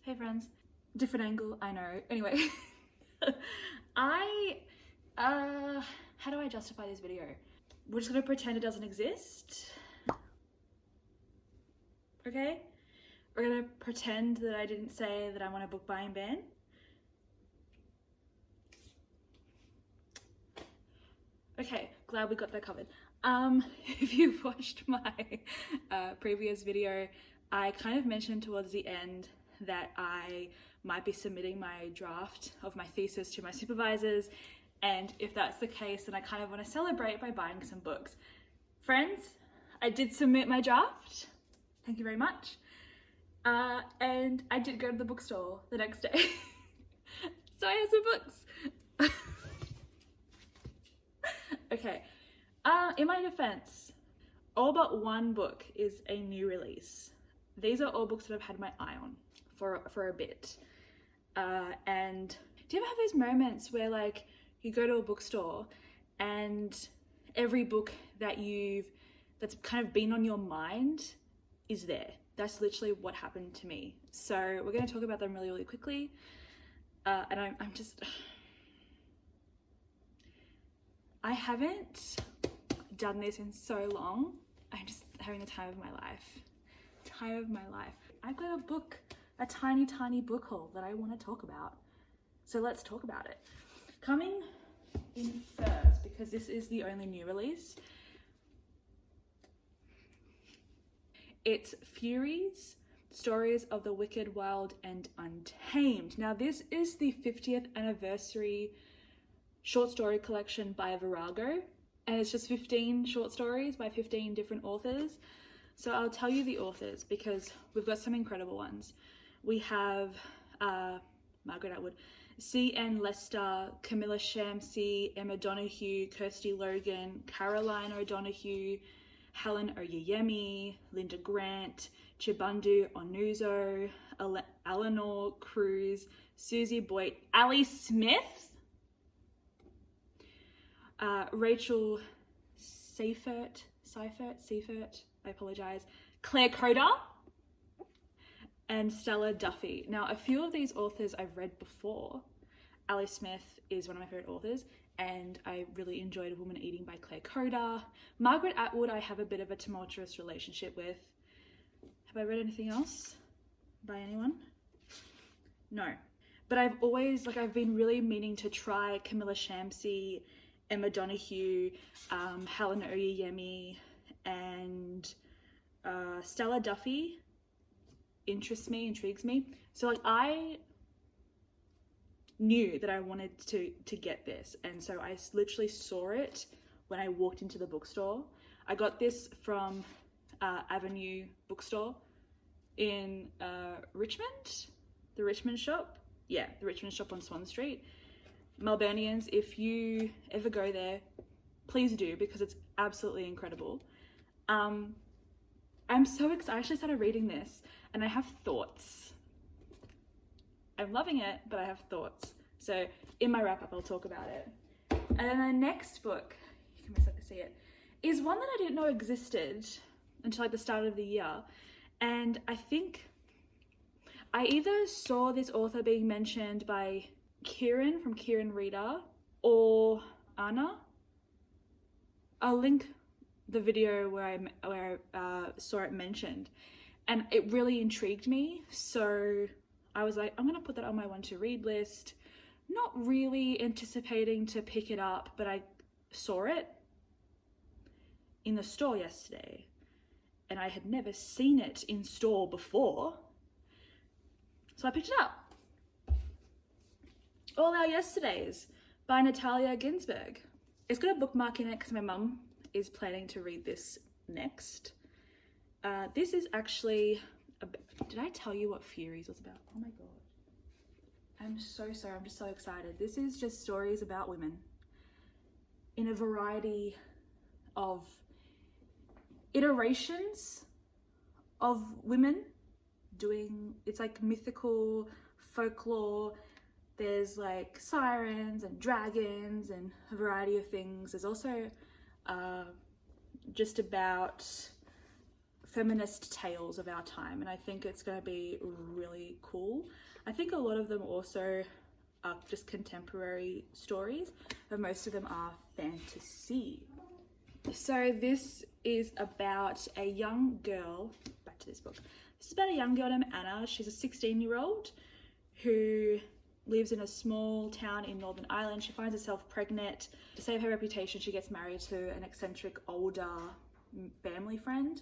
Hey friends, different angle, I know. Anyway, how do I justify this video? We're just gonna pretend it doesn't exist. Okay? We're gonna pretend that I didn't say that I want a book buying ban. Okay, glad we got that covered. If you've watched my previous video, I kind of mentioned towards the end that I might be submitting my draft of my thesis to my supervisors, and if that's the case, then I kind of want to celebrate by buying some books. Friends, I did submit my draft, thank you very much, and I did go to the bookstore the next day, so I have some books. Okay, in my defense, all but one book is a new release. These are all books that I've had my eye on for a bit. And do you ever have those moments where like you go to a bookstore and every book that's kind of been on your mind is there? That's literally what happened to me. So we're going to talk about them really, really quickly. And I'm just, I haven't done this in so long. I'm just having the time of my life. I've got a tiny book haul that I want to talk about. So let's talk about it. Coming in first, because this is the only new release, it's Furies, Stories of the Wicked, Wild and Untamed. Now this is the 50th anniversary short story collection by Virago, and it's just 15 short stories by 15 different authors. So I'll tell you the authors because we've got some incredible ones. We have Margaret Atwood, C.N. Lester, Camilla Shamsey, Emma Donoghue, Kirsty Logan, Caroline O'Donoghue, Helen Oyeyemi, Linda Grant, Chibundu Onuzo, Eleanor Cruz, Susie Boyd, Allie Smith, Rachel Seifert, I apologize, Claire Coda, and Stella Duffy. Now, a few of these authors I've read before. Allie Smith is one of my favorite authors, and I really enjoyed A Woman Eating by Claire Coda. Margaret Atwood, I have a bit of a tumultuous relationship with. Have I read anything else by anyone? No. But I've been really meaning to try Camilla Shamsey, Emma Donoghue, Helen Oyeyemi, and Stella Duffy intrigues me. So like I knew that I wanted to get this, and so I literally saw it when I walked into the bookstore. I got this from Avenue Bookstore in Richmond, the Richmond shop. Yeah, the Richmond shop on Swan Street. Melburnians, if you ever go there, please do, because it's absolutely incredible. I'm so excited. I actually started reading this and I have thoughts. I'm loving it, but I have thoughts. So in my wrap up, I'll talk about it. And then the next book, you can most likely see it, is one that I didn't know existed until like the start of the year. And I think I either saw this author being mentioned by Kieran from Kieran Reader or Anna. I'll link the video where I saw it mentioned, and it really intrigued me. So I was like, I'm gonna put that on my one to read list. Not really anticipating to pick it up, but I saw it in the store yesterday and I had never seen it in store before. So I picked it up. All Our Yesterdays by Natalia Ginzburg. It's got a bookmark in it because my mum is planning to read this next. This is actually, did I tell you what Furies was about? Oh my God. I'm so sorry, I'm just so excited. This is just stories about women in a variety of iterations of women doing, it's like mythical folklore. There's like sirens and dragons and a variety of things. There's also just about feminist tales of our time, and I think it's going to be really cool. I think a lot of them also are just contemporary stories, but most of them are fantasy. So this is about a young girl, back to this book. This is about a young girl named Anna. She's a 16-year-old who lives in a small town in Northern Ireland. She finds herself pregnant. To save her reputation, she gets married to an eccentric older family friend.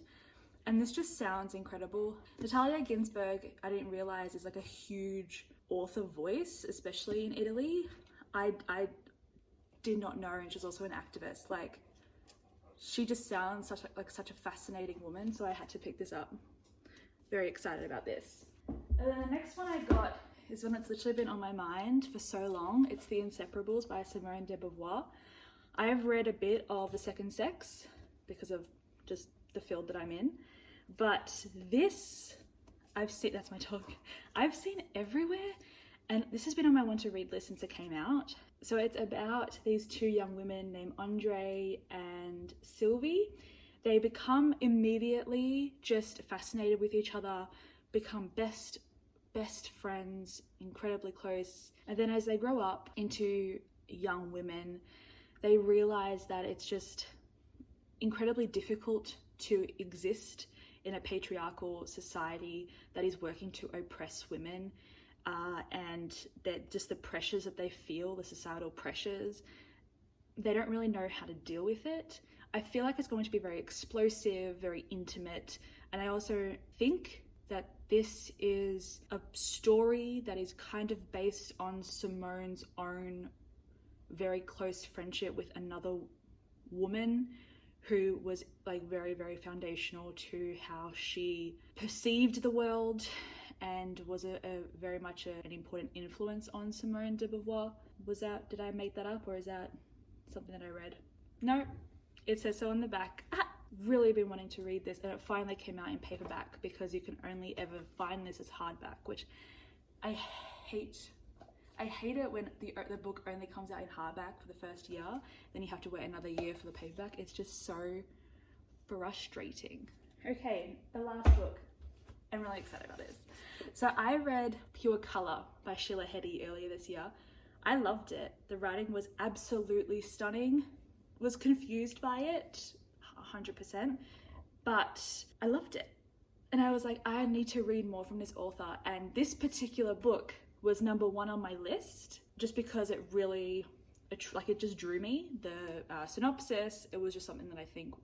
And this just sounds incredible. Natalia Ginzburg, I didn't realize, is like a huge author voice, especially in Italy. I did not know, and she's also an activist. Like, she just sounds such a fascinating woman, so I had to pick this up. Very excited about this. And then the next one I got is one that's literally been on my mind for so long. It's The Inseparables by Simone de Beauvoir. I have read a bit of The Second Sex because of just the field that I'm in, but this I've seen, that's my dog, I've seen everywhere, and this has been on my want to read list since it came out. So it's about these two young women named Andre and Sylvie. They become immediately just fascinated with each other, become best friends, incredibly close. And then as they grow up into young women, they realize that it's just incredibly difficult to exist in a patriarchal society that is working to oppress women, and that just the pressures that they feel, the societal pressures, they don't really know how to deal with it. I feel like it's going to be very explosive, very intimate, and I also think that this is a story that is kind of based on Simone's own very close friendship with another woman who was like very, very foundational to how she perceived the world and was a very much an important influence on Simone de Beauvoir. Did I make that up, or is that something that I read? No, it says so on the back. Really been wanting to read this, and it finally came out in paperback because you can only ever find this as hardback, which I hate. I hate it when the book only comes out in hardback for the first year, then you have to wait another year for the paperback. It's just so frustrating. Okay, the last book. I'm really excited about this. So I read Pure Color by Sheila Heti earlier this year. I loved it. The writing was absolutely stunning. Was confused by it, 100%, but I loved it. And I was like, I need to read more from this author. And this particular book was number one on my list just because it really, it just drew me. The synopsis, it was just something that I think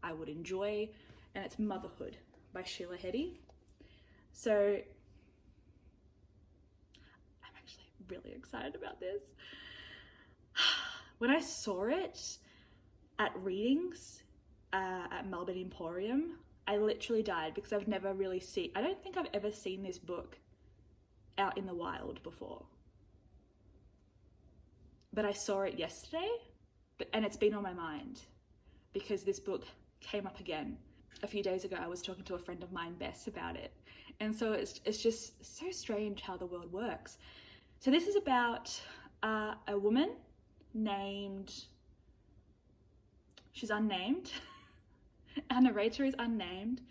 I would enjoy. And it's Motherhood by Sheila Heti. So I'm actually really excited about this. When I saw it at readings at Melbourne Emporium, I literally died because I've never really I don't think I've ever seen this book out in the wild before. But I saw it yesterday, and it's been on my mind because this book came up again. A few days ago, I was talking to a friend of mine, Bess, about it. And so it's just so strange how the world works. So this is about a woman named, she's unnamed. Our narrator is unnamed.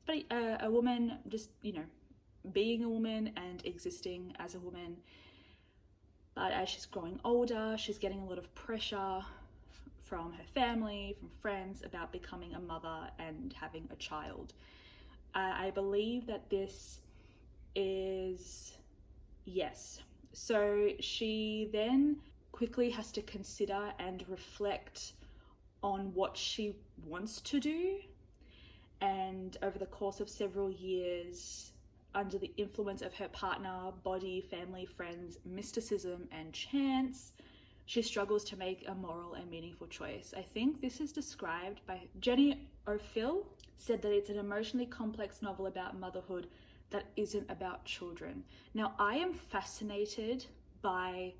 It's about a woman just, being a woman and existing as a woman. But as she's growing older, she's getting a lot of pressure from her family, from friends, about becoming a mother and having a child. I believe that this is, yes. So she then quickly has to consider and reflect on what she wants to do. And over the course of several years, under the influence of her partner, body, family, friends, mysticism, and chance, she struggles to make a moral and meaningful choice. I think this is described by Jenny O'Phil, said that it's an emotionally complex novel about motherhood that isn't about children. Now, I am fascinated by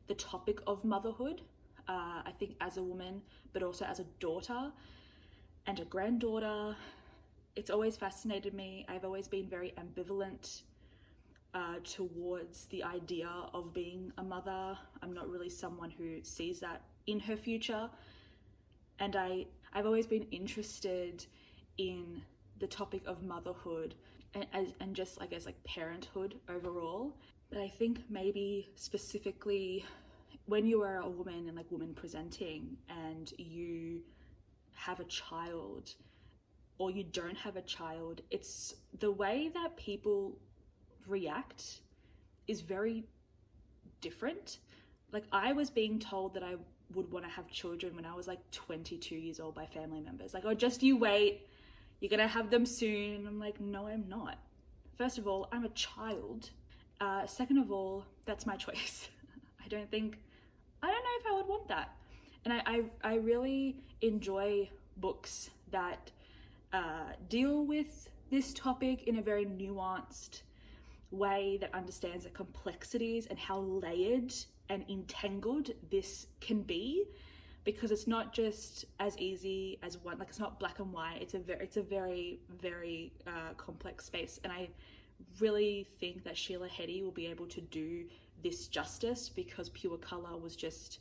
the topic of motherhood, I think as a woman, but also as a daughter and a granddaughter. It's always fascinated me. I've always been very ambivalent towards the idea of being a mother. I'm not really someone who sees that in her future. And I've always been interested in the topic of motherhood and just, I guess, like parenthood overall. But I think maybe specifically when you are a woman and like woman presenting and you have a child or you don't have a child, it's the way that people react is very different. Like, I was being told that I would want to have children when I was like 22 years old by family members. Like, oh, just you wait, you're gonna have them soon. And I'm like, no, I'm not. First of all, I'm a child. Second of all, that's my choice. I don't know if I would want that. And I really enjoy books that deal with this topic in a very nuanced way that understands the complexities and how layered and entangled this can be, because it's not just as easy as one, like it's not black and white. It's a very, very complex space. And I really think that Sheila Heti will be able to do this justice, because Pure Color was just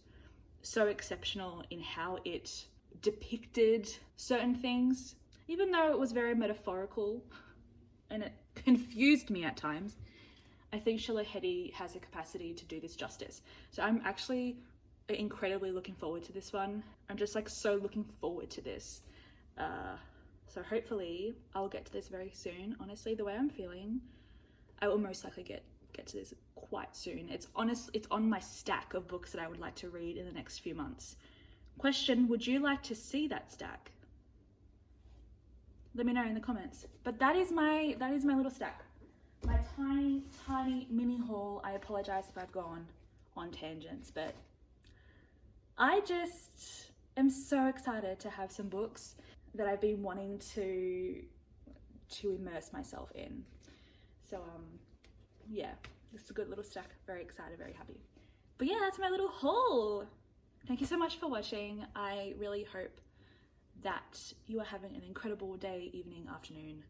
so exceptional in how it depicted certain things, even though it was very metaphorical and it confused me at times. I think Sheila Heti has the capacity to do this justice. So I'm actually incredibly looking forward to this one. I'm just like so looking forward to this. So hopefully I'll get to this very soon. Honestly, the way I'm feeling, I will most likely get to this quite soon. It's on my stack of books that I would like to read in the next few months. Question, would you like to see that stack? Let me know in the comments. But that is my little stack. My tiny mini haul. I apologize if I've gone on tangents, but I just am so excited to have some books that I've been wanting to immerse myself in. So yeah, this is a good little stack. Very excited, very happy. But yeah, that's my little haul. Thank you so much for watching. I really hope that you are having an incredible day, evening, afternoon,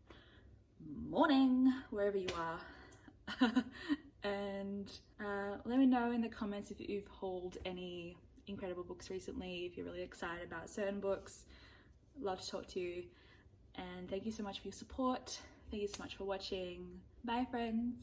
morning, wherever you are. And let me know in the comments if you've hauled any incredible books recently, if you're really excited about certain books. Love to talk to you. And thank you so much for your support. Thank you so much for watching. Bye, friends.